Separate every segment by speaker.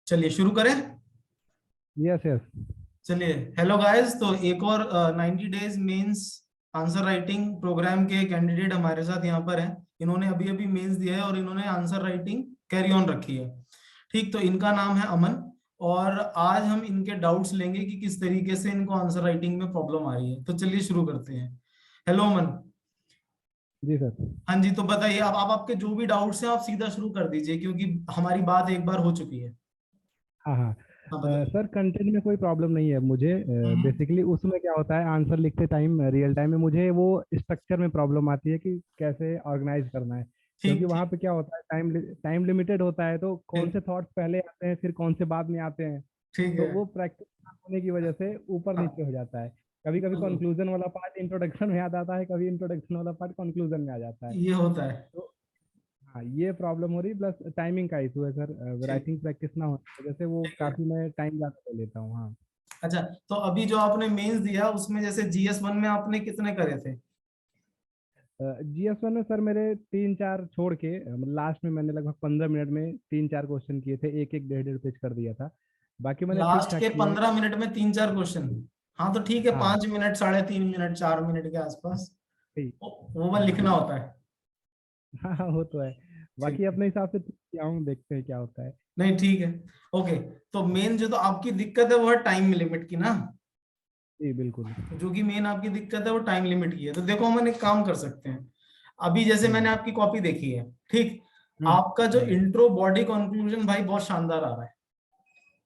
Speaker 1: चलिए शुरू करें।
Speaker 2: Yes yes.
Speaker 1: चलिए, हेलो गाइस। तो एक और 90 days mains answer writing programme के कैंडिडेट हमारे साथ यहाँ पर हैं। इन्होंने अभी अभी मेंस दिया है और इन्होंने आंसर राइटिंग कैरी ऑन रखी है। ठीक, तो इनका नाम है अमन। और आज हम इनके डाउट्स लेंगे कि किस तरीके से इनको आंसर राइटिंग में प्रॉब्लम आ रही है। तो चलिए शुरू करते हैं। हेलो अमन।
Speaker 2: जी सर।
Speaker 1: हाँ जी, तो बताइए, अब आप आपके जो भी डाउट्स हैं आप सीधा शुरू कर दीजिए, क्योंकि हमारी बात एक बार हो चुकी है।
Speaker 2: हाँ हाँ।
Speaker 1: हाँ बताइए।
Speaker 2: सर कंटेंट में कोई प्रॉब्लम नहीं है मुझे।
Speaker 1: हम्म।
Speaker 2: बेसिकली उसमें क्या होता है, आंसर लिखते टाइम रियल टाइम में मुझे वो स्ट्रक्चर में प्रॉब्लम आती है कि कैसे ऑर्गेनाइज करना है। क्योंकि
Speaker 1: ठीक
Speaker 2: वहाँ
Speaker 1: ठीक
Speaker 2: पे क्या होता है, टाइम लिमिटेड होता है, तो कौन
Speaker 1: ठीक
Speaker 2: से थॉट्स पहले आते हैं फिर कौन से बाद में आते हैं।
Speaker 1: ठीक
Speaker 2: तो
Speaker 1: है।
Speaker 2: वो प्रैक्टिस होने की वजह से ऊपर
Speaker 1: हाँ,
Speaker 2: नीचे हो जाता है। कभी कभी
Speaker 1: बिल्कुल।
Speaker 2: कंक्लूजन वाला पार्ट इंट्रोडक्शन में याद आता है, कभी इंट्रोडक्शन वाला पार्ट कंक्लूजन में आ जाता है।
Speaker 1: ये होता है।
Speaker 2: तो हाँ, ये प्रॉब्लम हो रही, प्लस टाइमिंग का इशू है सर।
Speaker 1: ठीक
Speaker 2: राइटिंग प्रैक्टिस ना होने की वजह से वो
Speaker 1: ठीक है।
Speaker 2: काफी मैं टाइम ज़्यादा ले लेता हूँ। हाँ।
Speaker 1: अच्छा, तो अभी जो आपने मेंस दिया उसमें जैसे GS1 में आपने कितने करे थे?
Speaker 2: GS1 में सर मेरे 3 4 छोड़ के लास्ट में मैंने लगभग 15 मिनट में 3 4 क्वेश्चन किए थे, एक एक 1.5 1.5 पेज कर दिया था। बाकी मैंने ठीक
Speaker 1: लास्ट
Speaker 2: ठाक
Speaker 1: के
Speaker 2: किए हैं।
Speaker 1: 15 मिनट में 3 4 क्वेश्चन? हाँ तो ठीक है,
Speaker 2: हाँ
Speaker 1: 5 मिनट, 3.5 मिनट, 4 मिनट के आसपास
Speaker 2: ठीक।
Speaker 1: वो मैं
Speaker 2: हाँ
Speaker 1: लिखना होता है।
Speaker 2: हाँ हाँ, वो तो है।
Speaker 1: ठीक
Speaker 2: बाकी
Speaker 1: है।
Speaker 2: अपने हिसाब से ठीक किया हूँ, देखते हैं क्या होता है।
Speaker 1: नहीं ठीक है। ओके। तो मेन जो तो आपकी दिक्कत है वो है टाइम लिमिट की ना।
Speaker 2: जी बिल्कुल।
Speaker 1: तो जो कि मेन आपकी दिक्कत है वो टाइम लिमिट की है। तो देखो, हम एक काम कर सकते हैं। अभी जैसे मैंने
Speaker 2: हम्म
Speaker 1: आपकी कॉपी देखी है, ठीक।
Speaker 2: हम्म
Speaker 1: आपका जो
Speaker 2: हम्म,
Speaker 1: इंट्रो बॉडी कंक्लूजन भाई बहुत शानदार आ रहा है।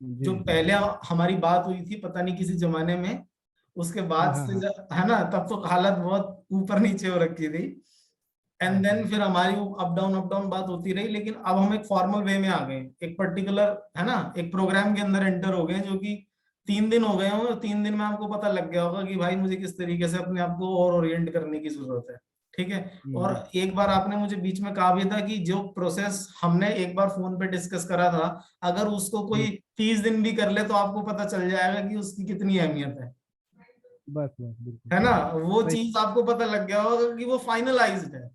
Speaker 2: जी।
Speaker 1: जो पहले हमारी बात हुई थी पता नहीं किसी जमाने में, उसके
Speaker 2: हाँ
Speaker 1: बाद
Speaker 2: हाँ
Speaker 1: से
Speaker 2: हाँ
Speaker 1: है ना, तब तो हालत बहुत ऊपर नीचे हो रखी थी।
Speaker 2: हाँ
Speaker 1: एंड देन
Speaker 2: हाँ
Speaker 1: फिर हमारी अप डाउन बात होती रही, लेकिन अब हम एक फॉर्मल वे में आ गए, एक पर्टिकुलर है ना, एक प्रोग्राम के अंदर एंटर हो गए, जो कि 3 दिन हो गए हों। 3 दिन में आपको पता लग गया होगा कि भाई मुझे किस तरीके से अपने आप को और ओरिएंट करने की जरूरत है। ठीक है। और
Speaker 2: जी
Speaker 1: एक बार आपने मुझे बीच में कहा भी था कि जो प्रोसेस हमने एक बार फोन पे डिस्कस करा था, अगर उसको
Speaker 2: जी।
Speaker 1: कोई 30 दिन भी कर ले तो आपको पता चल जाएगा कि उसकी कितनी अहमियत
Speaker 2: बस बस बिल्कुल
Speaker 1: है ना।
Speaker 2: सही।
Speaker 1: वो
Speaker 2: सही।
Speaker 1: चीज आपको पता लग गया होगा कि वो फाइनलाइज्ड है।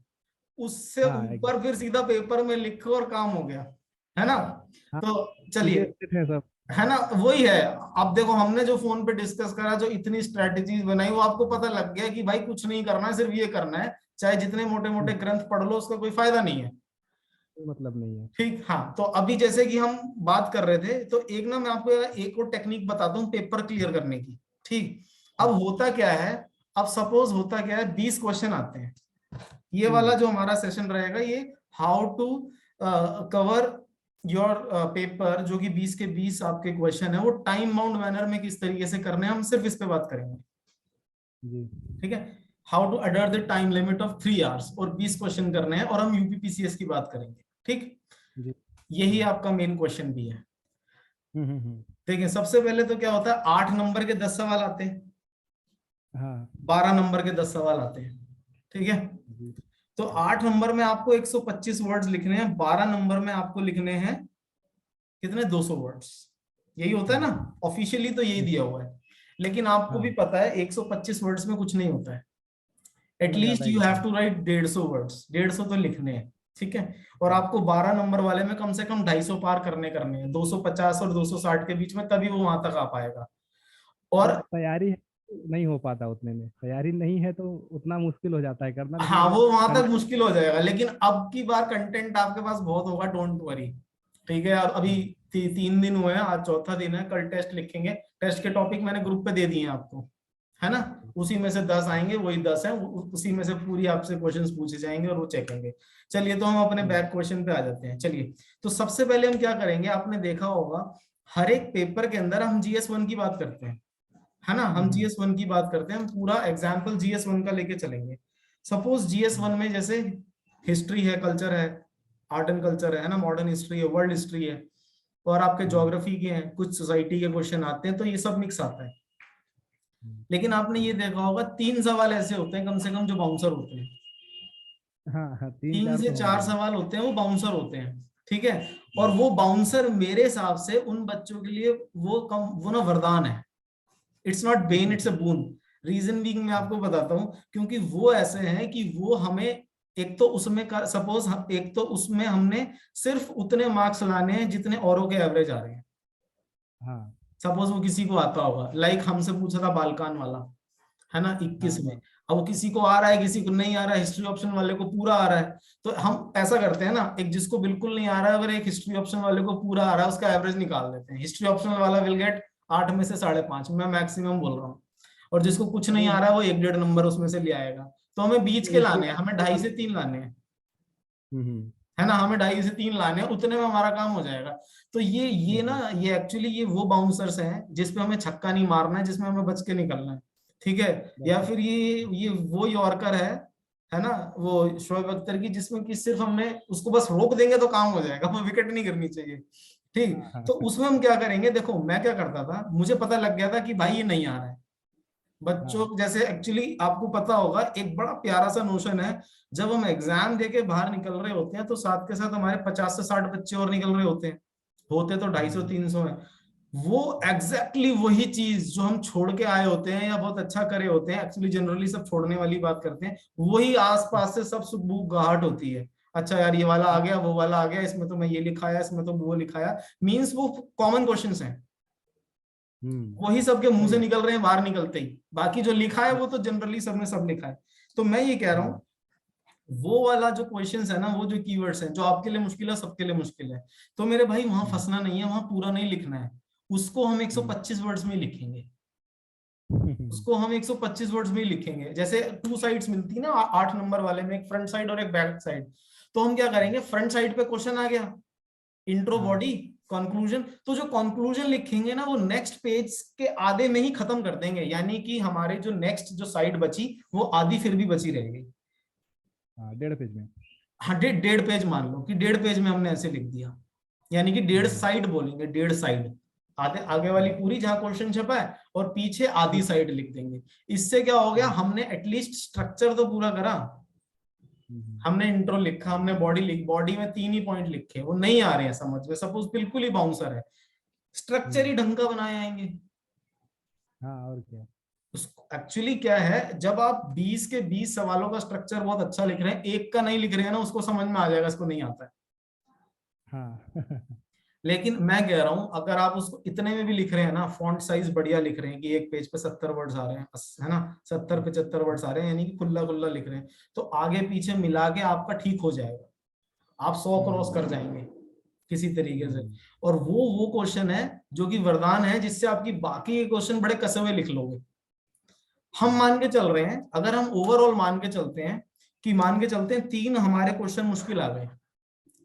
Speaker 1: उससे
Speaker 2: हाँ
Speaker 1: ऊपर फिर सीधा पेपर में लिखो और काम हो गया, है ना।
Speaker 2: हाँ,
Speaker 1: तो चलिए,
Speaker 2: चीजें सेट है सब।
Speaker 1: है ना, वही है। अब देखो, हमने जो फोन पे डिस्कस करा, जो इतनी स्ट्रेटेजीज बनाई, वो आपको पता लग गया कि भाई कुछ नहीं करना है, सिर्फ ये करना है। चाहे जितने मोटे मोटे ग्रंथ पढ़ लो, उसका कोई फायदा नहीं है।
Speaker 2: कोई मतलब नहीं है।
Speaker 1: ठीक। हाँ, तो अभी जैसे कि हम बात कर रहे थे, तो एक ना मैं आपको एक और टेक्निक बताता हूँ पेपर क्लियर करने की। ठीक। अब
Speaker 2: हाँ।
Speaker 1: होता क्या है, अब सपोज होता क्या है, 20 क्वेश्चन आते हैं। ये वाला
Speaker 2: हम्म
Speaker 1: जो हमारा सेशन रहेगा, ये how to cover your paper, जो कि 20 के 20 आपके क्वेश्चन है, वो टाइम बाउंड मैनर में किस तरीके से करने हैं, हम सिर्फ इस पे बात करेंगे।
Speaker 2: जी।
Speaker 1: ठीक है। How to adhere the time limit of 3 hours, और 20 क्वेश्चन करने हैं, और हम यूपीपीसीएस की बात करेंगे। ठीक।
Speaker 2: जी।
Speaker 1: यही
Speaker 2: हम्म
Speaker 1: आपका मेन क्वेश्चन भी है।
Speaker 2: हम्म हम्म, हम्म,
Speaker 1: देखिए, सबसे पहले तो क्या होता है, 8 नंबर के 10 सवाल आते हैं,
Speaker 2: हाँ
Speaker 1: 12 नंबर के 10 सवाल आते हैं। ठीक है।
Speaker 2: जी।
Speaker 1: तो 8 नंबर में आपको 125 वर्ड्स लिखने हैं, 12 नंबर में आपको लिखने हैं कितने, 200 वर्ड्स। यही होता है ना,
Speaker 2: हाँ
Speaker 1: ऑफिशियली तो यही दिया हुआ है। लेकिन आपको भी
Speaker 2: हाँ,
Speaker 1: पता है 125 वर्ड्स में कुछ नहीं होता है।
Speaker 2: थोड़ा
Speaker 1: एटलीस्ट
Speaker 2: ज्यादा ही
Speaker 1: यू
Speaker 2: लिखना
Speaker 1: हैव
Speaker 2: है।
Speaker 1: टू राइट 150 वर्ड्स, 150 तो लिखने हैं। ठीक है। और
Speaker 2: हाँ,
Speaker 1: आपको 12 नंबर वाले में कम से कम 250 पार करने हैं, 250 और 260 के बीच में, तभी वो वहां तक आ पाएगा। और
Speaker 2: बस तैयारी है, नहीं हो पाता उतने में, तैयारी नहीं है तो उतना मुश्किल हो जाता है करना,
Speaker 1: हाँ,
Speaker 2: लेकिन
Speaker 1: वो वहां तक
Speaker 2: कंटेंट।
Speaker 1: मुश्किल हो जाएगा, लेकिन अब की बार कंटेंट आपके पास बहुत होगा, डोंट वरी। ठीक है। अब अभी
Speaker 2: हाँ
Speaker 1: 3 दिन हुए हैं, आज चौथा दिन है, कल टेस्ट लिखेंगे। टेस्ट के टॉपिक मैंने ग्रुप पे दे दिए हैं आपको, है ना। उसी में से 10 आएंगे, वही 10 है, उसी में से पूरी आपसे क्वेश्चंस पूछे जाएंगे और वो चेकेंगे। चलिए, तो हम अपने बैक क्वेश्चन पे आ जाते हैं। चलिए, तो सबसे पहले हम क्या करेंगे, आपने देखा होगा हर एक पेपर के अंदर हम GS1 की बात करते हैं, है ना। हम
Speaker 2: हम्म
Speaker 1: GS1 की बात करते हैं, हम पूरा एग्जाम्पल GS1 का लेके चलेंगे। सपोज GS1
Speaker 2: हम्म
Speaker 1: में जैसे हिस्ट्री है, कल्चर है, आर्ट एंड कल्चर है ना, मॉडर्न हिस्ट्री है, वर्ल्ड हिस्ट्री है, और आपके
Speaker 2: हम्म,
Speaker 1: ज्योग्राफी के हैं, कुछ सोसाइटी के क्वेश्चन आते हैं, तो ये सब मिक्स आता है।
Speaker 2: हम्म,
Speaker 1: लेकिन आपने ये देखा होगा 3 सवाल ऐसे होते हैं कम से कम जो बाउंसर होते हैं।
Speaker 2: हाँ हाँ, तीन
Speaker 1: तीन
Speaker 2: चार
Speaker 1: से
Speaker 2: तो होंगे
Speaker 1: चार
Speaker 2: ही।
Speaker 1: सवाल होते हैं वो बाउंसर होते हैं। ठीक है। और
Speaker 2: हम्म,
Speaker 1: वो बाउंसर मेरे हिसाब से उन बच्चों के लिए वो ना वरदान है। It's not bane, it's a boon. Reason भी मैं आपको बताता हूं, क्योंकि वो ऐसे हैं कि वो हमें, एक तो उसमें सपोज एक तो उसमें हमने सिर्फ उतने मार्क्स लाने हैं जितने औरों के एवरेज आ रहे हैं।
Speaker 2: हाँ
Speaker 1: सपोज वो किसी को आता होगा, लाइक हमसे पूछा था बालकान वाला, है ना, 21
Speaker 2: हाँ
Speaker 1: में। अब वो किसी को आ रहा है, किसी को नहीं आ रहा है, हिस्ट्री ऑप्शन वाले को पूरा आ रहा है। तो हम ऐसा करते हैं ना, एक जिसको बिल्कुल नहीं आ रहा है अगर एक हिस्ट्री ऑप्शन वाले को पूरा आ रहा है, उसका एवरेज निकाल देते हैं। हिस्ट्री ऑप्शन वाला विल गेट 8 में से 5.5, मैं मैक्सिमम बोल रहा हूँ। और जिसको कुछ नहीं
Speaker 2: नहीं,
Speaker 1: आ रहा है वो 1-1.5 नंबर उसमें से ले आएगा। तो हमें बीच के
Speaker 2: हिस्ट्री
Speaker 1: लाने हैं, हमें
Speaker 2: हिस्ट्री
Speaker 1: 2.5 से
Speaker 2: वाला।
Speaker 1: 3 लाने हैं,
Speaker 2: हम्म।
Speaker 1: है ना, हमें 2.5 से 3 लाने हैं, उतने में हमारा काम हो जाएगा। तो ये ना,
Speaker 2: हम्म।
Speaker 1: ये एक्चुअली ये वो बाउंसर्स हैं जिसपे हमें छक्का नहीं मारना है, जिसमें हमें बच के निकलना है, ठीक है। या
Speaker 2: बस।
Speaker 1: फिर ये वो यॉर्कर है ना, वो शोएब अख्तर की, जिसमें कि सिर्फ हमने उसको बस रोक देंगे तो काम हो जाएगा, वो विकेट नहीं करनी चाहिए, ठीक।
Speaker 2: हाँ हाँ।
Speaker 1: तो उसमें हम क्या करेंगे, देखो मैं क्या करता था, मुझे पता लग गया था कि भाई ये नहीं आ रहा है। बच्चों
Speaker 2: हाँ
Speaker 1: जैसे एक्चुअली आपको पता होगा, एक बड़ा प्यारा सा नोशन है, जब हम एग्जाम देके बाहर निकल रहे होते हैं तो साथ के साथ हमारे 50 से 60 बच्चे और निकल रहे होते हैं, होते तो 250-300 है। वो एग्जैक्टली वही चीज जो हम छोड़ के आए होते हैं या बहुत अच्छा करे होते हैं, एक्चुअली जनरली सब छोड़ने वाली बात करते हैं, वही आसपास से सब सुगबुगाहट होती है। अच्छा यार, ये वाला आ गया, वो वाला आ गया, इसमें तो मैं ये लिखाया, इसमें तो वो लिखाया, मीन्स वो कॉमन क्वेश्चंस हैं, वही सबके मुंह
Speaker 2: सही
Speaker 1: से
Speaker 2: है।
Speaker 1: निकल रहे हैं बाहर निकलते ही। बाकी जो लिखा है वो तो जनरली सबने सब लिखा है। तो मैं ये कह रहा
Speaker 2: हाँ।
Speaker 1: हूँ, वो वाला जो क्वेश्चंस है ना, वो जो कीवर्ड्स हैं, जो आपके लिए मुश्किल है सबके लिए मुश्किल है, तो मेरे भाई वहां
Speaker 2: हम्म।
Speaker 1: फंसना नहीं है, वहां पूरा नहीं लिखना है। उसको हम
Speaker 2: हम्म।
Speaker 1: 125 वर्ड्स में ही लिखेंगे,
Speaker 2: हम्म।
Speaker 1: उसको हम 125 वर्ड्स में ही लिखेंगे। जैसे 2 साइड्स मिलती है ना 8 नंबर वाले में, एक फ्रंट साइड और एक बैक साइड। तो हम क्या करेंगे, फ्रंट साइड पे क्वेश्चन आ गया, इंट्रो,
Speaker 2: हाँ
Speaker 1: बॉडी, कंक्लूजन, तो जो कंक्लूजन लिखेंगे ना वो नेक्स्ट पेज के आधे में ही खत्म कर देंगे, यानी कि हमारे जो नेक्स्ट जो साइड बची वो आधी फिर भी बची रहेगी।
Speaker 2: हाँ, 1.5 पेज में।
Speaker 1: हाँ, 1.5 पेज मान लो कि 1.5 पेज में हमने ऐसे लिख दिया, यानी कि 1.5
Speaker 2: हम्म।
Speaker 1: साइड बोलेंगे, 1.5 साइड, आधे आगे वाली पूरी जहां क्वेश्चन छपा है और पीछे आधी साइड लिख देंगे। इससे क्या हो गया,
Speaker 2: हम्म।
Speaker 1: हमने एटलीस्ट स्ट्रक्चर तो पूरा करा।
Speaker 2: हम्म।
Speaker 1: हमने इंट्रो लिखा, हमने बॉडी लिखी, बॉडी में 3 ही पॉइंट लिखे, वो नहीं आ रहे हैं समझ में, सपोज बिल्कुल ही बाउंसर है, स्ट्रक्चर ही
Speaker 2: हम्म।
Speaker 1: ढंग का बनाए आएंगे।
Speaker 2: हाँ, और क्या।
Speaker 1: एक्चुअली क्या है, जब आप 20 के 20 सवालों का स्ट्रक्चर बहुत अच्छा लिख रहे हैं, एक का नहीं लिख रहे हैं ना, उसको समझ में आ जाएगा इसको नहीं आता है।
Speaker 2: हाँ।
Speaker 1: लेकिन मैं कह रहा हूं, अगर आप उसको इतने में भी लिख रहे हैं ना, फॉन्ट साइज बढ़िया लिख रहे हैं कि एक पेज पे 70 वर्ड्स आ रहे हैं, है ना, 70-75 वर्ड्स आ रहे हैं, यानी कि खुला खुला लिख रहे हैं, तो आगे पीछे मिला के आपका ठीक हो जाएगा, आप 100 क्रॉस
Speaker 2: हम्म।
Speaker 1: कर जाएंगे किसी तरीके से।
Speaker 2: हम्म।
Speaker 1: और वो क्वेश्चन है जो कि वरदान है, जिससे आपकी बाकी के क्वेश्चन बड़े कसे हुए लिख लोगे। हम मान के चल रहे हैं, अगर हम ओवरऑल मान के चलते हैं, कि मान के चलते हैं 3 हमारे क्वेश्चन मुश्किल आ गए,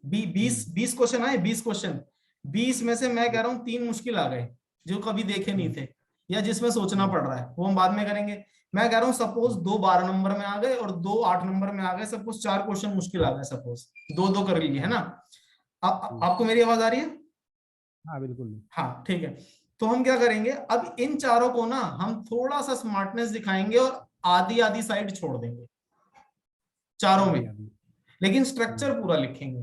Speaker 1: 20 क्वेश्चन आए, 20 क्वेश्चन, 20 में से मैं कह रहा हूं 3 मुश्किल आ गए, जो कभी देखे नहीं
Speaker 2: हम्म।
Speaker 1: थे, या जिसमें सोचना
Speaker 2: हम्म।
Speaker 1: पड़ रहा है, वो हम बाद में करेंगे। मैं कह रहा हूँ सपोज 2 12 नंबर में आ गए और 2 8 नंबर में आ गए, सपोज 4 क्वेश्चन मुश्किल आ गए, सपोज 2-2 कर लिए, है
Speaker 2: हाँ।
Speaker 1: ना।
Speaker 2: ठीक।
Speaker 1: आपको मेरी आवाज आ रही है?
Speaker 2: हाँ, बिल्कुल।
Speaker 1: हाँ, ठीक है। तो हम क्या करेंगे, अब इन चारों को ना हम थोड़ा सा स्मार्टनेस दिखाएंगे और आधी आधी साइड छोड़ देंगे चारों में,
Speaker 2: आधी आधी।
Speaker 1: लेकिन
Speaker 2: हम्म।
Speaker 1: स्ट्रक्चर पूरा लिखेंगे।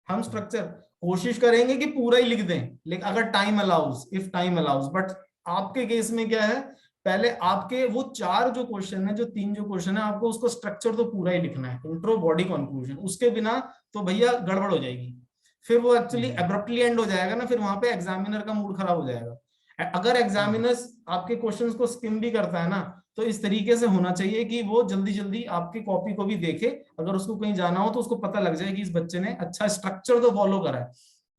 Speaker 1: हम
Speaker 2: अच्छा।
Speaker 1: स्ट्रक्चर कोशिश करेंगे कि पूरा ही लिख दें, लेकिन अगर time allows, if time allows, but आपके केस में क्या है, पहले आपके वो 4 जो क्वेश्चन है, जो 3 जो क्वेश्चन है, आपको उसको स्ट्रक्चर तो पूरा ही लिखना है, इंट्रो, बॉडी, कंक्लूजन, उसके बिना तो भैया गड़बड़ हो जाएगी, फिर वो एक्चुअली
Speaker 2: हम्म।
Speaker 1: एब्रप्टली एंड हो जाएगा ना, फिर वहां पे एग्जामिनर का मूड खराब हो जाएगा। अगर
Speaker 2: हम्म।
Speaker 1: एग्जामिनर्स आपके क्वेश्चंस को स्किम भी करता है ना, तो इस तरीके से होना चाहिए कि वो जल्दी जल्दी आपकी कॉपी को भी देखे, अगर उसको कहीं जाना हो तो उसको पता लग जाए कि इस बच्चे ने अच्छा स्ट्रक्चर तो फॉलो करा है।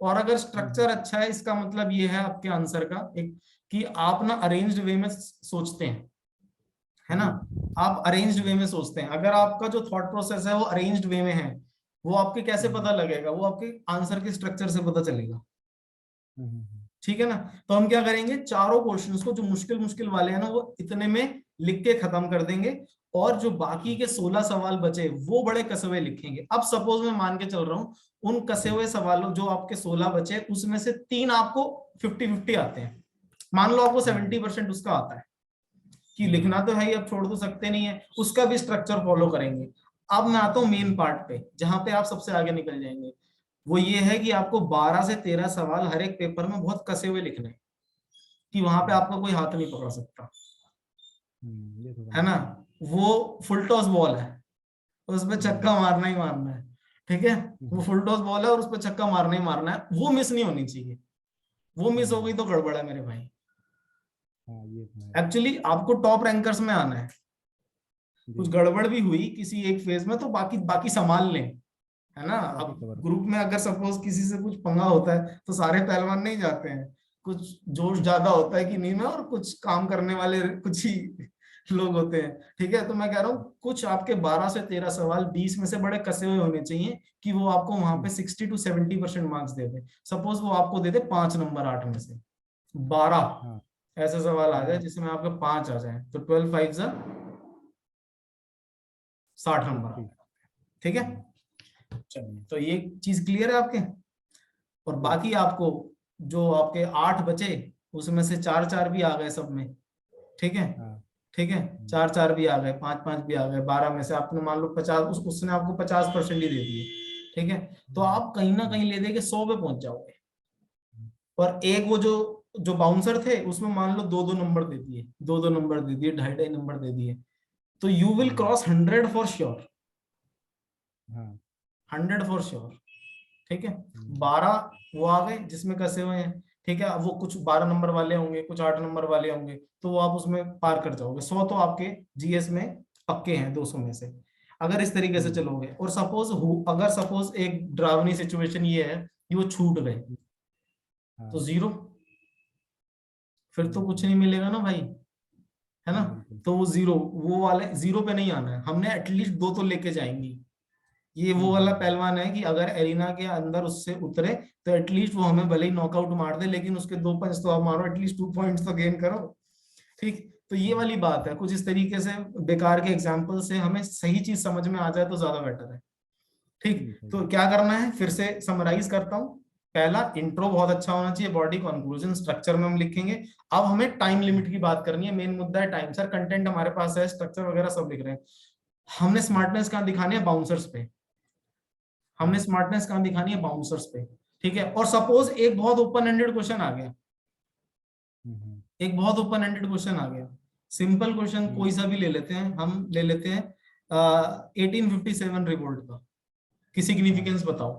Speaker 1: और अगर
Speaker 2: हम्म।
Speaker 1: स्ट्रक्चर अच्छा है, इसका मतलब ये है आपके आंसर का एक, कि आप ना अरेंज्ड वे में सोचते हैं, है ना,
Speaker 2: हम्म।
Speaker 1: आप अरेंज्ड वे में सोचते हैं। अगर आपका जो थॉट प्रोसेस है वो अरेंज्ड वे में है, वो आपके कैसे
Speaker 2: हम्म।
Speaker 1: पता लगेगा, वो आपके आंसर के स्ट्रक्चर से पता चलेगा,
Speaker 2: हम्म।
Speaker 1: ठीक है ना। तो हम क्या करेंगे, चारों क्वेश्चंस को जो मुश्किल मुश्किल वाले हैं ना, वो इतने में लिख के खत्म कर देंगे, और जो बाकी के 16 सवाल बचे वो बड़े कसे हुए लिखेंगे। अब सपोज मैं मान के चल रहा हूं, उन कसे हुए सवालों जो आपके 16 बचे उसमें से 3 आपको 50-50 आते हैं, मान लो आपको
Speaker 2: हम्म।
Speaker 1: 70% उसका आता है, कि
Speaker 2: हम्म।
Speaker 1: लिखना तो है ही, अब छोड़ तो सकते नहीं है, उसका भी स्ट्रक्चर फॉलो करेंगे। अब मैं आता हूँ मेन पार्ट पे, जहां पे आप सबसे आगे निकल जाएंगे, वो ये है कि आपको 12 से 13 सवाल हर एक पेपर में बहुत कसे हुए लिखने हैं, कि वहां पे आपका कोई हाथ नहीं पकड़ सकता,
Speaker 2: ये तो
Speaker 1: है ना।
Speaker 2: समझ गया।
Speaker 1: वो फुल टॉस बॉल है, उसपे
Speaker 2: हम्म।
Speaker 1: छक्का मारना ही मारना है, ठीक है। वो
Speaker 2: हम्म।
Speaker 1: फुल टॉस बॉल है और उसपे छक्का मारना ही मारना है, वो मिस नहीं होनी चाहिए। वो मिस हो गई तो गड़बड़ है मेरे भाई।
Speaker 2: हाँ ये तो है।
Speaker 1: एक्चुअली आपको टॉप रैंकर्स में आना है, कुछ
Speaker 2: जी।
Speaker 1: गड़बड़ भी हुई किसी एक फेज में तो बाकी बाकी संभाल लें, है ना।
Speaker 2: बाकी
Speaker 1: अब
Speaker 2: कवर।
Speaker 1: ग्रुप में अगर सपोज किसी से कुछ पंगा होता है तो सारे पहलवान नहीं जाते हैं, कुछ जोश ज्यादा होता है कि नहीं में, और कुछ काम करने वाले कुछ ही लोग होते हैं। ठीक है, तो मैं कह रहा हूँ कुछ आपके 12 से 13 सवाल 20 में से बड़े कसे हुए होने चाहिए कि वो आपको वहां पे 60 to 70% marks they they. Suppose वो आपको दे दे 5 नंबर 8 में से 12
Speaker 2: हाँ
Speaker 1: ऐसे सवाल आ जाए
Speaker 2: हाँ
Speaker 1: जिसमें आपके 5 आ जाए, तो 12 5 जा 60 नंबर आ
Speaker 2: 60।
Speaker 1: गए। ठीक है, चलिए तो ये चीज क्लियर है आपके। और
Speaker 2: जी।
Speaker 1: बाकी आपको जो आपके 8 बचे उसमें से 4 4 भी आ गए सब में। ठीक है,
Speaker 2: हाँ।
Speaker 1: ठीक है, 4 4 भी आ गए, 5 5 भी आ गए, 12 में से आपने मान लो 50, उसने आपको 50% ही दे दिए। ठीक है, तो आप कहीं ना कहीं ले दे के 100 पे पहुंच जाओगे। और एक वो जो जो बाउंसर थे उसमें मान लो 2 2 नंबर दे दिए, 2 2 नंबर दे दिए, 2.5 2.5 नंबर दे दिए, तो you will cross 100 for sure,
Speaker 2: हाँ।
Speaker 1: 100 फॉर श्योर। ठीक है, 12 वो आ गए जिसमें कसे हुए हैं। ठीक है, अब वो कुछ 12 नंबर वाले होंगे, कुछ 8 नंबर वाले होंगे, तो वो आप उसमें पार कर जाओगे। 100 तो आपके जीएस में पक्के हैं 200 में से, अगर इस तरीके से चलोगे। और सपोज अगर सपोज एक ड्रावनी सिचुएशन ये है कि वो छूट गए, तो
Speaker 2: हाँ।
Speaker 1: 0, फिर तो कुछ नहीं मिलेगा ना भाई, है ना।
Speaker 2: बिल्कुल।
Speaker 1: तो वो 0, वो वाले 0 पे नहीं आना है, हमने एटलीस्ट 2 तो लेके जाएंगे। ये वो वाला
Speaker 2: हम्म।
Speaker 1: पहलवान है कि अगर एरिना के अंदर उससे उतरे तो एटलीस्ट वो हमें भले ही नॉकआउट मार दे, लेकिन उसके 2 पंच तो आप मारो, एटलीस्ट 2 पॉइंट्स तो गेन करो। ठीक, तो ये वाली बात है। कुछ इस तरीके से बेकार के एग्जाम्पल से हमें सही चीज समझ में आ जाए तो ज्यादा बेटर है। ठीक,
Speaker 2: सही
Speaker 1: तो
Speaker 2: है।
Speaker 1: क्या करना है फिर से समराइज करता हूँ। पहला, इंट्रो बहुत अच्छा होना चाहिए, बॉडी कंक्लूजन स्ट्रक्चर में हम लिखेंगे। अब हमें टाइम लिमिट की बात करनी है, मेन मुद्दा है टाइम। सर कंटेंट हमारे पास है, स्ट्रक्चर वगैरह सब लिख रहे हैं, हमने स्मार्टनेस कहाँ दिखानी है, बाउंसर्स पे। हमने
Speaker 2: हाँ।
Speaker 1: स्मार्टनेस कहाँ दिखानी है, बाउंसर्स पे। ठीक है, और सपोज एक बहुत ओपन एंडेड क्वेश्चन आ गया,
Speaker 2: हम्म।
Speaker 1: एक बहुत ओपन एंडेड क्वेश्चन आ गया, सिंपल क्वेश्चन
Speaker 2: हम्म।
Speaker 1: कोई सा भी ले लेते हैं, हम ले लेते हैं 1857 रिवोल्ट का, की
Speaker 2: हाँ।
Speaker 1: सिग्निफिकेंस बताओ।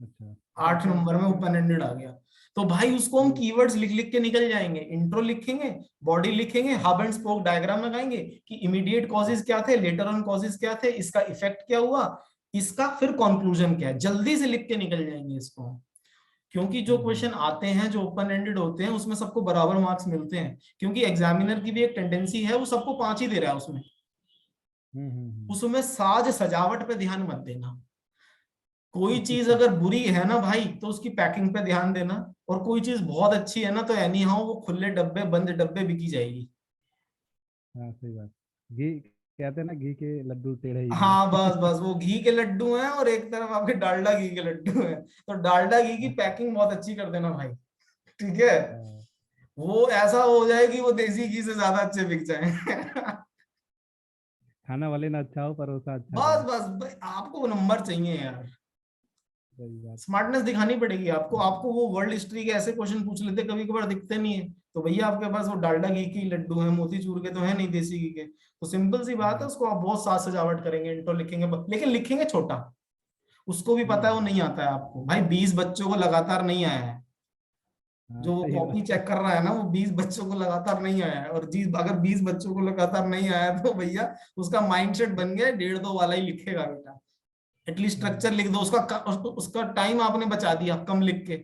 Speaker 2: अच्छा।
Speaker 1: 8
Speaker 2: तो
Speaker 1: नंबर में ओपन एंडेड आ गया, तो भाई उसको हम
Speaker 2: वो
Speaker 1: कीवर्ड्स लिख लिख के निकल जाएंगे। इंट्रो लिखेंगे, बॉडी लिखेंगे, हब एंड स्पोक डायग्राम लगाएंगे कि इमीडिएट कॉजेज क्या थे, लेटर ऑन कॉजेज क्या थे, इसका इफेक्ट क्या हुआ, इसका फिर कंक्लूजन क्या है, जल्दी से लिख के निकल जाएंगे इसको। क्योंकि जो क्वेश्चन आते हैं जो ओपन एंडेड होते हैं उसमें सबको बराबर मार्क्स मिलते हैं, क्योंकि एग्जामिनर की भी एक टेंडेंसी है, वो सबको 5 ही दे रहा है उसमें। उसमें साज सजावट पे ध्यान मत देना। कोई चीज अगर बुरी है ना भाई तो उसकी पैकिंग पे ध्यान देना, और कोई चीज बहुत अच्छी है ना तो एनी हाउ वो खुले डब्बे बंद डब्बे बिकी जाएगी।
Speaker 2: हाँ सही बात। घी कहते हैं ना, घी के लड्डू टेढ़े ही दिए।
Speaker 1: हाँ बस बस, वो घी के लड्डू हैं और एक तरफ आपके डालडा घी के लड्डू हैं, तो डालडा घी की
Speaker 2: हाँ।
Speaker 1: पैकिंग बहुत अच्छी कर देना भाई। ठीक है,
Speaker 2: हाँ,
Speaker 1: वो ऐसा हो जाए कि वो देसी घी से ज्यादा अच्छे बिक जाए।
Speaker 2: खाना वाले ना अच्छा हो, परोसा अच्छा
Speaker 1: बस
Speaker 2: जाए।
Speaker 1: बस भाई, आपको वो नंबर चाहिए यार।
Speaker 2: सही बात।
Speaker 1: स्मार्टनेस दिखानी पड़ेगी आपको। आपको वो वर्ल्ड हिस्ट्री के ऐसे क्वेश्चन पूछ लेते कभी कभार, दिखते नहीं है, तो भैया आपके पास वो डालडा घी की लड्डू है, मोतीचूर के तो है नहीं, देसी घी के, तो सिंपल सी बात है,
Speaker 2: हम्म।
Speaker 1: उसको आप बहुत साज सजावट करेंगे, इंट्रो लिखेंगे, लेकिन लिखेंगे छोटा। उसको भी पता है वो
Speaker 2: हम्म।
Speaker 1: नहीं आता है आपको भाई, 20 बच्चों को लगातार नहीं आया है।
Speaker 2: हाँ
Speaker 1: जो वो
Speaker 2: सही
Speaker 1: कॉपी
Speaker 2: बात है।
Speaker 1: चेक कर रहा है ना, वो 20 बच्चों को लगातार नहीं आया है, और जी अगर 20 बच्चों को लगातार नहीं आया तो भैया उसका माइंडसेट बन गया 1.5 2 वाला ही लिखेगा बेटा। एटलीस्ट स्ट्रक्चर
Speaker 2: हम्म।
Speaker 1: लिख दो, उसका टाइम आपने बचा दिया कम लिख के।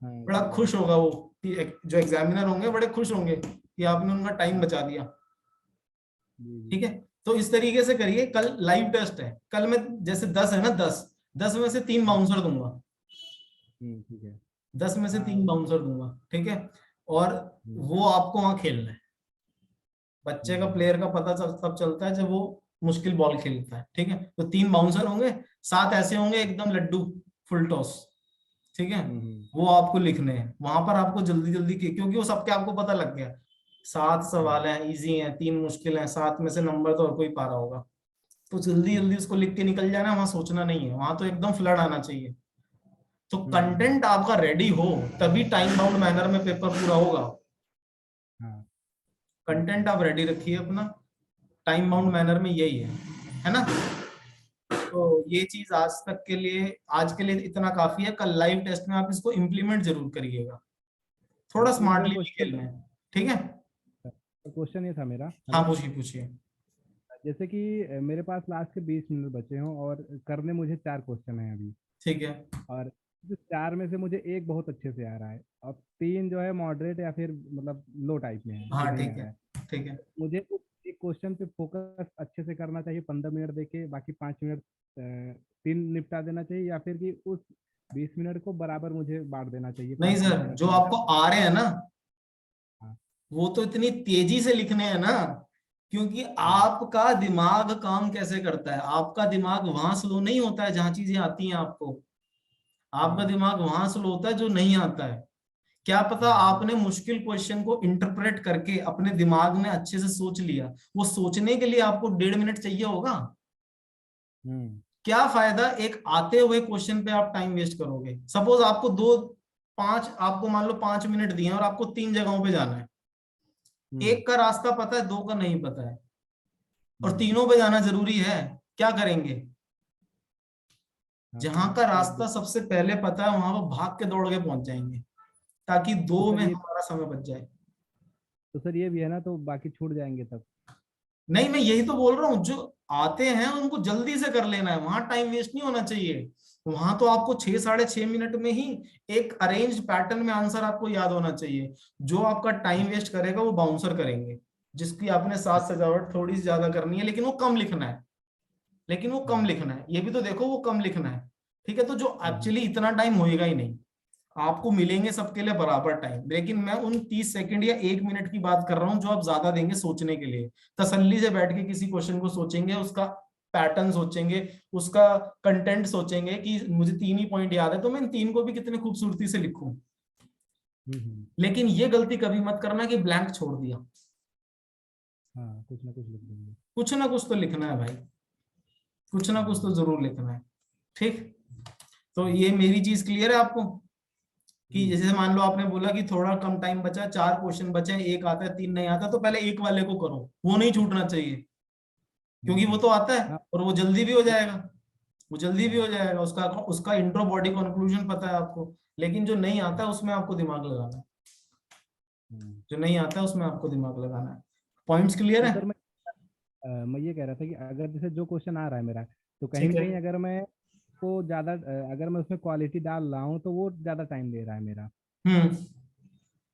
Speaker 2: हाँ
Speaker 1: बड़ा
Speaker 2: सही बात।
Speaker 1: खुश होगा वो, कि जो एग्जामिनर होंगे बड़े खुश होंगे कि आपने उनका टाइम बचा दिया।
Speaker 2: जी जी।
Speaker 1: ठीक है, तो इस तरीके से करिए। कल लाइव टेस्ट है, कल मैं जैसे 10 है ना, 10 में से 3
Speaker 2: हाँ।
Speaker 1: बाउंसर दूंगा,
Speaker 2: ठीक है।
Speaker 1: 10 में से
Speaker 2: हाँ
Speaker 1: 3 बाउंसर दूंगा। ठीक है, और
Speaker 2: हम्म।
Speaker 1: वो आपको वहां खेलना है। बच्चे का,
Speaker 2: हम्म।
Speaker 1: प्लेयर का पता तब चलता है जब वो मुश्किल बॉल खेलता है। ठीक है, तो 3 बाउंसर होंगे, 7 ऐसे होंगे एकदम लड्डू, फुल टॉस। ठीक है,
Speaker 2: हम्म।
Speaker 1: वो आपको लिखने हैं वहां पर, आपको जल्दी जल्दी के, क्योंकि वो सबके आपको पता लग गया। 7
Speaker 2: हाँ।
Speaker 1: सवाल हैं, इजी हैं, 3 मुश्किल हैं, 7 में से नंबर तो और कोई पा रहा होगा। तो जल्दी जल्दी उसको लिख के निकल जाना, वहां सोचना नहीं है, वहां तो एकदम फ्लड आना चाहिए। तो
Speaker 2: हम्म।
Speaker 1: कंटेंट आपका रेडी हो तभी टाइम बाउंड मैनर में पेपर पूरा होगा।
Speaker 2: हाँ
Speaker 1: कंटेंट आप रेडी रखिए अपना, टाइम बाउंड
Speaker 2: हाँ।
Speaker 1: मैनर में यही है ना। तो ये चीज आज के लिए इतना काफी है। कल लाइव टेस्ट में आप इसको इम्प्लीमेंट जरूर करिएगा, थोड़ा
Speaker 2: एक मेरा
Speaker 1: स्मार्टली भी
Speaker 2: क्वेश्चन
Speaker 1: खेलना है, ठीक है।
Speaker 2: क्वेश्चन ये था मेरा,
Speaker 1: हाँ
Speaker 2: हेलो,
Speaker 1: पूछिए पूछिए।
Speaker 2: जैसे कि मेरे पास लास्ट के 20 मिनट बचे हों और करने मुझे 4 क्वेश्चन हैं अभी,
Speaker 1: ठीक है।
Speaker 2: और जो 4 में से मुझे एक बहुत अच्छे से आ रहा है और 3 जो है मॉडरेट या फिर मतलब लो टाइप में है कि
Speaker 1: हाँ
Speaker 2: नहीं आ
Speaker 1: ठीक
Speaker 2: रहा
Speaker 1: है।
Speaker 2: है।
Speaker 1: ठीक है।
Speaker 2: मुझे उस एक क्वेश्चन पे फोकस अच्छे से करना चाहिए, 15 मिनट देके बाकी 5 मिनट 3 निपटा देना चाहिए, या फिर कि उस 20 मिनट को बराबर मुझे बांट देना चाहिए,
Speaker 1: नहीं
Speaker 2: 5-5
Speaker 1: सर,
Speaker 2: मिनट
Speaker 1: जो
Speaker 2: तीन
Speaker 1: आपको
Speaker 2: करके।
Speaker 1: आ रहे हैं ना,
Speaker 2: हाँ।
Speaker 1: वो तो इतनी तेजी से लिखने हैं ना, क्योंकि
Speaker 2: हम्म।
Speaker 1: आपका दिमाग काम कैसे करता है, आपका दिमाग वहां स्लो नहीं होता है जहां चीजें आती हैं आपको। आपका
Speaker 2: हम्म।
Speaker 1: दिमाग वहां स्लो होता है जो नहीं आता है। क्या पता
Speaker 2: हम्म।
Speaker 1: आपने मुश्किल क्वेश्चन को इंटरप्रेट करके अपने दिमाग में अच्छे से सोच लिया, वो सोचने के लिए आपको 1.5 मिनट चाहिए होगा।
Speaker 2: हम्म।
Speaker 1: क्या फायदा एक आते हुए क्वेश्चन पे आप टाइम वेस्ट करोगे। सपोज आपको दो पांच आपको मान लो 5 मिनट दिए हैं और आपको 3 जगहों पे जाना है।
Speaker 2: हम्म।
Speaker 1: एक का रास्ता पता है, दो का नहीं पता है, और
Speaker 2: हम्म।
Speaker 1: तीनों पे जाना जरूरी है। क्या करेंगे।
Speaker 2: हाँ तो
Speaker 1: जहां का
Speaker 2: एक
Speaker 1: रास्ता सबसे पहले पता है वहां पर भाग के दौड़ के पहुंच जाएंगे, ताकि
Speaker 2: तो
Speaker 1: दो
Speaker 2: सर
Speaker 1: में
Speaker 2: ये
Speaker 1: हमारा समय बच जाए।
Speaker 2: तो सर ये भी है ना, तो बाकी छूट जाएंगे तब।
Speaker 1: नहीं, मैं यही तो बोल रहा हूँ, जो आते हैं उनको जल्दी से कर लेना है, वहां टाइम वेस्ट नहीं होना चाहिए। वहां तो आपको 6 साढ़े 6 मिनट में ही एक अरेंज पैटर्न में आंसर आपको याद होना चाहिए। जो आपका टाइम वेस्ट करेगा वो बाउंसर करेंगे, जिसकी आपने साज सजावट थोड़ी सी ज्यादा करनी है, लेकिन वो कम लिखना है। लेकिन वो कम
Speaker 2: हम्म।
Speaker 1: लिखना है, ये भी तो देखो, वो कम लिखना है। ठीक है, तो जो
Speaker 2: हम्म।
Speaker 1: एक्चुअली इतना टाइम होएगा ही नहीं। आपको मिलेंगे सबके लिए बराबर टाइम, लेकिन मैं उन 30 सेकंड या 1 मिनट की बात कर रहा हूं जो आप ज्यादा देंगे सोचने के लिए। तसल्ली से बैठ के किसी क्वेश्चन को सोचेंगे, उसका पैटर्न सोचेंगे, उसका कंटेंट सोचेंगे कि मुझे 3 ही पॉइंट याद है तो मैं इन 3 को भी कितने खूबसूरती से लिखूं।
Speaker 2: हम्म।
Speaker 1: लेकिन ये गलती कभी मत करना कि ब्लैंक छोड़ दिया।
Speaker 2: हाँ, कुछ ना कुछ लिख देंगे।
Speaker 1: कुछ ना कुछ तो लिखना है भाई, कुछ ना कुछ तो
Speaker 2: हम्म।
Speaker 1: जरूर लिखना है। ठीक। तो
Speaker 2: हम्म।
Speaker 1: ये मेरी चीज क्लियर है आपको, कि
Speaker 2: जी।
Speaker 1: जैसे मान लो आपने बोला कि थोड़ा कम टाइम बचा, 4 क्वेश्चन बचे, एक आता है 3 नहीं आता, तो पहले एक वाले को करो, वो नहीं छूटना चाहिए। क्योंकि वो
Speaker 2: हम्म।
Speaker 1: तो आता है
Speaker 2: हाँ।
Speaker 1: और वो जल्दी भी हो जाएगा। वो जल्दी भी हो
Speaker 2: हाँ।
Speaker 1: जाएगा, उसका उसका इंट्रो बॉडी कंक्लूजन पता है आपको। लेकिन जो नहीं आता है उसमें आपको दिमाग लगाना है।
Speaker 2: हम्म।
Speaker 1: जो नहीं आता है उसमें आपको दिमाग लगाना है। पॉइंट्स क्लियर
Speaker 2: तो
Speaker 1: है।
Speaker 2: सर मैं ये कह रहा था कि अगर जैसे जो क्वेश्चन आ रहा है मेरा, तो कहीं
Speaker 1: ठीक
Speaker 2: ना
Speaker 1: है।
Speaker 2: कहीं अगर मैं को ज़्यादा अगर मैं उसमें क्वालिटी डाल रहा हूँ तो वो ज़्यादा टाइम ले रहा है मेरा,
Speaker 1: हम्म।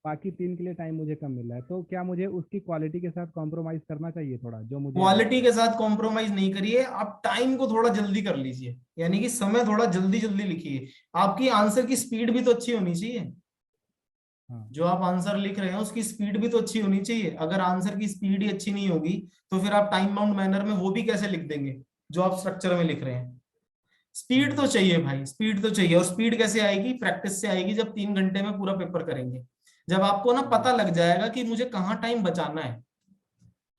Speaker 2: बाकी 3 के लिए टाइम मुझे कम मिल रहा है, तो क्या मुझे उसकी क्वालिटी के साथ कॉम्प्रोमाइज़ करना चाहिए थोड़ा, जो मुझे आ रहा
Speaker 1: क्वालिटी
Speaker 2: है।
Speaker 1: के साथ कॉम्प्रोमाइज नहीं करिए, आप टाइम को थोड़ा जल्दी कर लीजिए, यानी कि समय थोड़ा जल्दी जल्दी लिखिए। आपकी आंसर की स्पीड भी तो अच्छी होनी चाहिए।
Speaker 2: हाँ।
Speaker 1: जो आप आंसर लिख रहे हैं उसकी स्पीड भी तो अच्छी होनी चाहिए। अगर आंसर की स्पीड ही अच्छी नहीं होगी तो फिर आप टाइम बाउंड मैनर में वो भी कैसे लिख देंगे जो आप स्ट्रक्चर में लिख रहे हैं। स्पीड तो
Speaker 2: हम्म।
Speaker 1: चाहिए भाई, स्पीड तो चाहिए। और स्पीड कैसे आएगी, प्रैक्टिस से आएगी, जब 3 घंटे में पूरा पेपर करेंगे। जब आपको ना
Speaker 2: जी।
Speaker 1: पता लग जाएगा कि मुझे कहाँ टाइम बचाना है।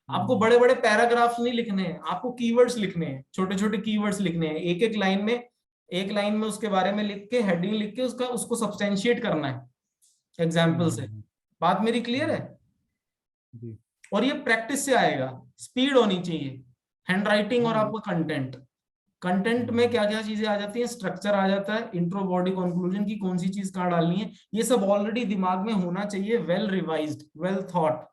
Speaker 1: आपको
Speaker 2: हम्म।
Speaker 1: बड़े बड़े पैराग्राफ्स नहीं लिखने हैं, आपको कीवर्ड्स लिखने हैं, छोटे छोटे कीवर्ड्स लिखने हैं। एक एक लाइन में, एक लाइन में उसके बारे में लिख के, हेडिंग लिख के उसका उसको सब्सटेंशिएट करना है एग्जाम्पल से। बात मेरी क्लियर है।
Speaker 2: हम्म। जी।
Speaker 1: और ये प्रैक्टिस से आएगा। स्पीड होनी चाहिए, हैंड राइटिंग और
Speaker 2: हाँ
Speaker 1: आपका कंटेंट। कंटेंट में
Speaker 2: हम्म।
Speaker 1: क्या क्या चीजें आ जाती हैं, स्ट्रक्चर आ जाता है, इंट्रो बॉडी कंक्लूजन की कौन सी चीज कहाँ डालनी है, ये सब ऑलरेडी दिमाग में होना चाहिए, वेल रिवाइज्ड, वेल थॉट,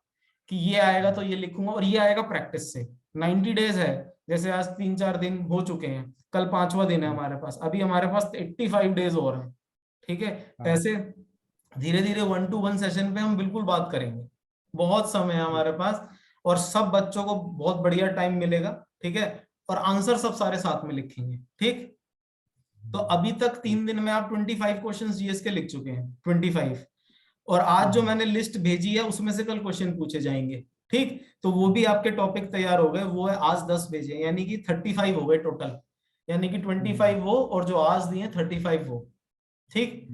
Speaker 1: कि ये आएगा तो ये लिखूंगा, और ये आएगा प्रैक्टिस से। 90 डेज है, जैसे आज 3 4 दिन हो चुके हैं, कल 5वां दिन है
Speaker 2: हम्म।
Speaker 1: हमारे पास, अभी हमारे पास 85 डेज और हैं। ठीक है।
Speaker 2: हाँ।
Speaker 1: ऐसे धीरे धीरे 1 to 1 सेशन पे हम बिल्कुल बात करेंगे। बहुत समय है
Speaker 2: ठीक।
Speaker 1: हमारे पास, और सब बच्चों को बहुत बढ़िया टाइम मिलेगा। ठीक है। और आंसर सब सारे साथ में लिखेंगे। ठीक। तो अभी तक
Speaker 2: ठीक।
Speaker 1: 3 दिन में आप 25 क्वेश्चन जीएस के लिख चुके हैं, 25। और आज जो मैंने लिस्ट भेजी है उसमें से कल क्वेश्चन पूछे जाएंगे। ठीक। तो वो भी आपके टॉपिक तैयार हो गए, वो है आज 10 भेजे, यानी कि 35 हो गए टोटल। यानी कि 25 वो, और जो आज दिए 35 वो। ठीक।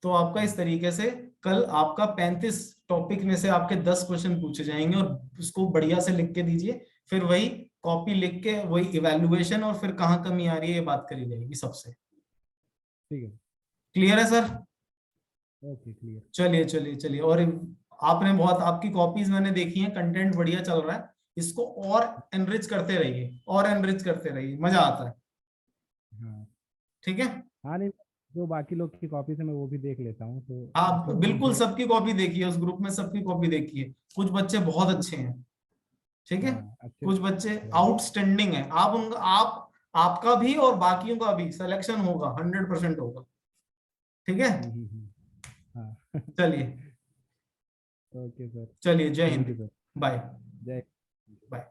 Speaker 1: तो आपका इस तरीके से कल आपका 35 टॉपिक में से आपके 10 क्वेश्चन पूछे जाएंगे, और उसको बढ़िया से लिख के दीजिए। फिर वही कॉपी लिख के वही इवेल्युएशन, और फिर कहाँ कमी आ रही है ये बात करी जाएगी सबसे।
Speaker 2: ठीक है।
Speaker 1: क्लियर है सर।
Speaker 2: Okay, clear.
Speaker 1: चलिए चलिए चलिए। और आपने बहुत, आपकी कॉपीज मैंने देखी हैं, कंटेंट बढ़िया चल रहा है। इसको और एनरिच करते रहिए, और एनरिच करते रहिए, मजा आता है। ठीक है।
Speaker 2: हाँ नहीं, जो बाकी लोग की कॉपी से मैं वो भी देख लेता हूँ, तो
Speaker 1: आप
Speaker 2: उसमें
Speaker 1: बिल्कुल
Speaker 2: मुझे
Speaker 1: सबकी कॉपी देखिए, उस ग्रुप में सबकी कॉपी देखिए, कुछ बच्चे बहुत अच्छे हैं, ठीक है,
Speaker 2: हाँ अच्छे
Speaker 1: कुछ बच्चे
Speaker 2: से भाई।
Speaker 1: आउटस्टैंडिंग है। आप उनका आपका भी और बाकियों का भी सिलेक्शन होगा, 100% होगा, ठीक है।
Speaker 2: हाँ
Speaker 1: चलिए,
Speaker 2: ओके सर,
Speaker 1: चलिए, जय
Speaker 2: thank you
Speaker 1: Hind,
Speaker 2: sir.
Speaker 1: Bye.
Speaker 2: जय।
Speaker 1: बाय।